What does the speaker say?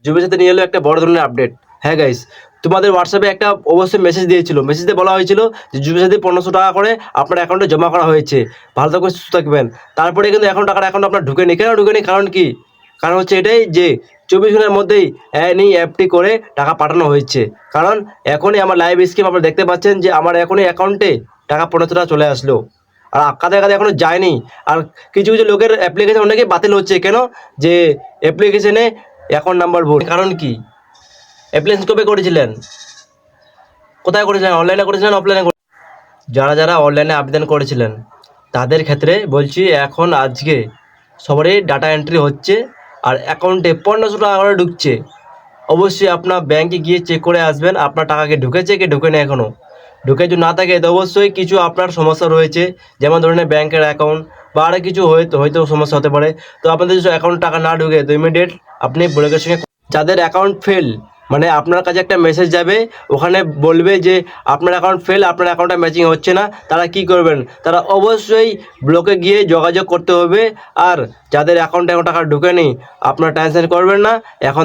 যুবের সাথে নিয়ে এলো একটা বড় ধরনের আপডেট। হ্যাঁ গাইস, তোমাদের হোয়াটসঅ্যাপে একটা অবশ্যই মেসেজ দিয়েছিল, মেসেজে বলা হয়েছিল যে যুবের সাথে 1500 টাকা করে আপনার অ্যাকাউন্টে জমা করা হয়েছে, ভালো থাকবেন সুস্থ থাকবেন। তারপরে কিন্তু এখন টাকাটা এখন আপনার ঢুকেনি। কেন ঢুকেনি? কারণ কি? কারণ হচ্ছে এটাই যে 24 ঘন্টার মধ্যেই এই অ্যাপটি করে টাকা পাঠানো হয়েছে। কারণ এখনই আমার লাইভ স্ক্রিন আপনারা দেখতে পাচ্ছেন যে আমার এখনই অ্যাকাউন্টে টাকা 1500 টাকা চলে আসলো। আর কাদের কাদের এখনো যায়নি। আর কিছু কিছু লোকের অ্যাপ্লিকেশন অনেকে বাতিল হচ্ছে। কেন? যে অ্যাপ্লিকেশনে অ্যাকাউন্ট নাম্বার ভুল। কারণ কি? অ্যাপ্লিকেশন কবে করেছিলেন? কোথায় করেছিলেন? অনলাইনে করেছিলেন, অফলাইনে? যারা যারা অনলাইনে আবেদন করেছিলেন তাদের ক্ষেত্রে বলছি, এখন আজকে সবারই ডাটা এন্ট্রি হচ্ছে আর অ্যাকাউন্টে 1500 টাকা করে ঢুকছে। অবশ্যই আপনার ব্যাংকে গিয়ে চেক করে আসবেন আপনার টাকা কি ঢুকেছে কি ঢুকেনি। এখনও ঢুকে যদি না থাকে তো অবশ্যই কিছু আপনার সমস্যা রয়েছে, যেমন ধরুন ব্যাংকের অ্যাকাউন্ট বা আরও কিছু হয়তো সমস্যা হতে পারে। তো আপনাদের যদি অ্যাকাউন্ট টাকা না ঢুকে তো ইমিডিয়েট আপনি ব্রোকারের সঙ্গে, যাদের অ্যাকাউন্ট ফেল মানে আপনার কাছে একটা মেসেজ যাবে, ওখানে বলবে যে আপনার অ্যাকাউন্ট ফেল, আপনার অ্যাকাউন্টটা ম্যাচিং হচ্ছে না। তারা কি করবেন? তারা অবশ্যই ব্লকে গিয়ে যোগাযোগ করতে হবে। আর যাদের অ্যাকাউন্টে এখন টাকা ঢুকেনি আপনারা টেনশন করবেন না। এখন